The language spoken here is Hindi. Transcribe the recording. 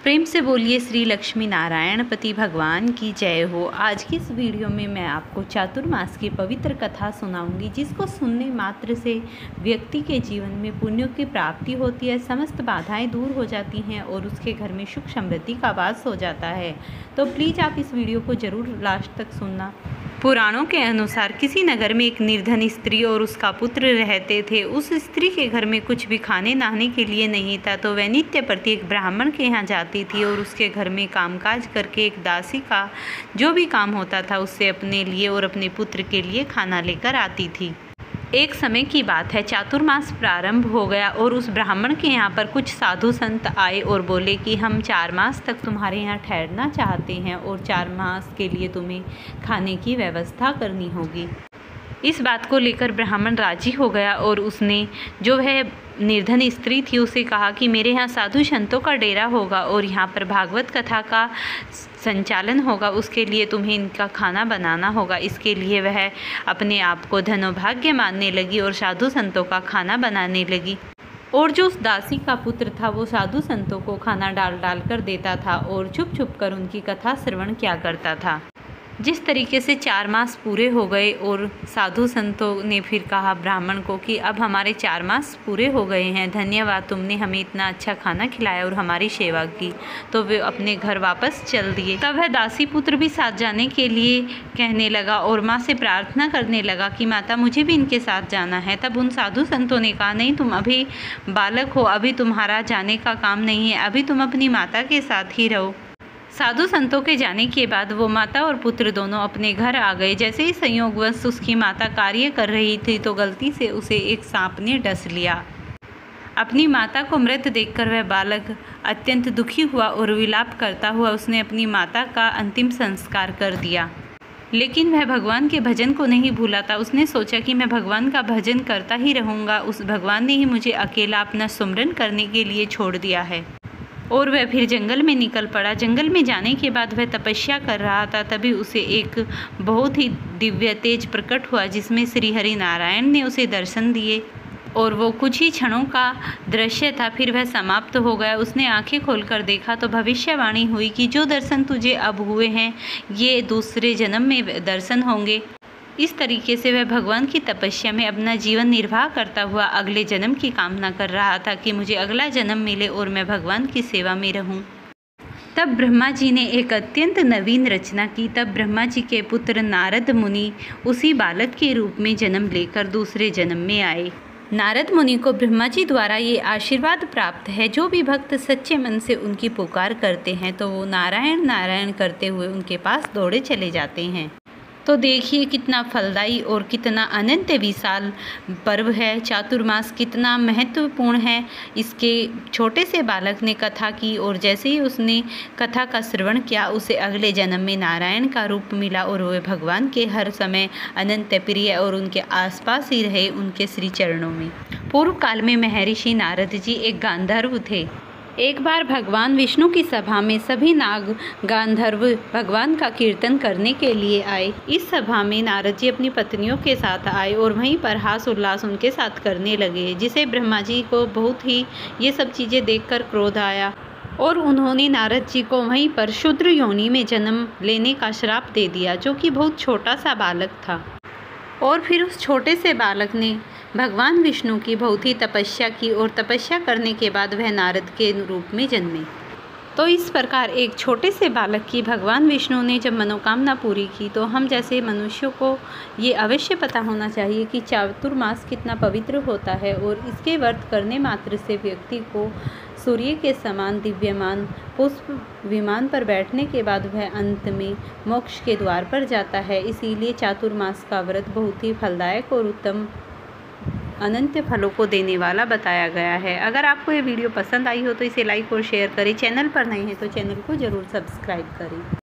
प्रेम से बोलिए श्री लक्ष्मी नारायण पति भगवान की जय हो। आज की इस वीडियो में मैं आपको चातुर्मास की पवित्र कथा सुनाऊंगी, जिसको सुनने मात्र से व्यक्ति के जीवन में पुण्यों की प्राप्ति होती है, समस्त बाधाएं दूर हो जाती हैं और उसके घर में सुख समृद्धि का वास हो जाता है। तो प्लीज़ आप इस वीडियो को ज़रूर लास्ट तक सुनना। पुराणों के अनुसार किसी नगर में एक निर्धन स्त्री और उसका पुत्र रहते थे। उस स्त्री के घर में कुछ भी खाने नहाने के लिए नहीं था, तो वह नित्य प्रति एक ब्राह्मण के यहाँ जाती थी और उसके घर में कामकाज करके एक दासी का जो भी काम होता था उससे अपने लिए और अपने पुत्र के लिए खाना लेकर आती थी। एक समय की बात है, चातुर्मास प्रारंभ हो गया और उस ब्राह्मण के यहाँ पर कुछ साधु संत आए और बोले कि हम 4 मास तक तुम्हारे यहाँ ठहरना चाहते हैं और 4 मास के लिए तुम्हें खाने की व्यवस्था करनी होगी। इस बात को लेकर ब्राह्मण राजी हो गया और उसने जो वह निर्धन स्त्री थी उसे कहा कि मेरे यहाँ साधु संतों का डेरा होगा और यहाँ पर भागवत कथा का संचालन होगा, उसके लिए तुम्हें इनका खाना बनाना होगा। इसके लिए वह अपने आप को धनोभाग्य मानने लगी और साधु संतों का खाना बनाने लगी। और जो उस दासी का पुत्र था वो साधु संतों को खाना डाल डाल कर देता था और छुप छुप कर उनकी कथा श्रवण किया करता था। जिस तरीके से 4 मास पूरे हो गए और साधु संतों ने फिर कहा ब्राह्मण को कि अब हमारे 4 मास पूरे हो गए हैं, धन्यवाद, तुमने हमें इतना अच्छा खाना खिलाया और हमारी सेवा की। तो वे अपने घर वापस चल दिए। तब वह दासी पुत्र भी साथ जाने के लिए कहने लगा और माँ से प्रार्थना करने लगा कि माता मुझे भी इनके साथ जाना है। तब उन साधु संतों ने कहा नहीं, तुम अभी बालक हो, अभी तुम्हारा जाने का काम नहीं है, अभी तुम अपनी माता के साथ ही रहो। साधु संतों के जाने के बाद वो माता और पुत्र दोनों अपने घर आ गए। जैसे ही संयोगवश उसकी माता कार्य कर रही थी तो गलती से उसे एक सांप ने डस लिया। अपनी माता को मृत देखकर वह बालक अत्यंत दुखी हुआ और विलाप करता हुआ उसने अपनी माता का अंतिम संस्कार कर दिया। लेकिन वह भगवान के भजन को नहीं भूला था। उसने सोचा कि मैं भगवान का भजन करता ही रहूँगा, उस भगवान ने ही मुझे अकेला अपना सुमरन करने के लिए छोड़ दिया है। और वह फिर जंगल में निकल पड़ा। जंगल में जाने के बाद वह तपस्या कर रहा था, तभी उसे एक बहुत ही दिव्य तेज प्रकट हुआ जिसमें श्री हरि नारायण ने उसे दर्शन दिए और वो कुछ ही क्षणों का दृश्य था, फिर वह समाप्त हो गया। उसने आंखें खोलकर देखा तो भविष्यवाणी हुई कि जो दर्शन तुझे अब हुए हैं ये दूसरे जन्म में दर्शन होंगे। इस तरीके से वह भगवान की तपस्या में अपना जीवन निर्वाह करता हुआ अगले जन्म की कामना कर रहा था कि मुझे अगला जन्म मिले और मैं भगवान की सेवा में रहूं। तब ब्रह्मा जी ने एक अत्यंत नवीन रचना की। तब ब्रह्मा जी के पुत्र नारद मुनि उसी बालक के रूप में जन्म लेकर दूसरे जन्म में आए। नारद मुनि को ब्रह्मा जी द्वारा ये आशीर्वाद प्राप्त है, जो भी भक्त सच्चे मन से उनकी पुकार करते हैं तो वो नारायण नारायण करते हुए उनके पास दौड़े चले जाते हैं। तो देखिए कितना फलदायी और कितना अनंत विशाल पर्व है। चातुर्मास कितना महत्वपूर्ण है। इसके छोटे से बालक ने कथा की और जैसे ही उसने कथा का श्रवण किया उसे अगले जन्म में नारायण का रूप मिला और वह भगवान के हर समय अनंत प्रिय और उनके आसपास ही रहे, उनके श्री चरणों में। पूर्व काल में महर्षि नारद जी एक गांधर्व थे। एक बार भगवान विष्णु की सभा में सभी नाग गांधर्व भगवान का कीर्तन करने के लिए आए। इस सभा में नारद जी अपनी पत्नियों के साथ आए और वहीं पर हास उल्लास उनके साथ करने लगे, जिसे ब्रह्मा जी को बहुत ही ये सब चीज़ें देखकर क्रोध आया और उन्होंने नारद जी को वहीं पर शूद्र योनि में जन्म लेने का श्राप दे दिया, जो कि बहुत छोटा सा बालक था। और फिर उस छोटे से बालक ने भगवान विष्णु की बहुत ही तपस्या की और तपस्या करने के बाद वह नारद के रूप में जन्मे। तो इस प्रकार एक छोटे से बालक की भगवान विष्णु ने जब मनोकामना पूरी की, तो हम जैसे मनुष्यों को ये अवश्य पता होना चाहिए कि चातुर्मास कितना पवित्र होता है और इसके व्रत करने मात्र से व्यक्ति को सूर्य के समान दिव्यमान पुष्प विमान पर बैठने के बाद वह अंत में मोक्ष के द्वार पर जाता है। इसीलिए चातुर्मास का व्रत बहुत ही फलदायक और उत्तम अनंत फलों को देने वाला बताया गया है। अगर आपको ये वीडियो पसंद आई हो तो इसे लाइक और शेयर करें। चैनल पर नए हैं तो चैनल को ज़रूर सब्सक्राइब करें।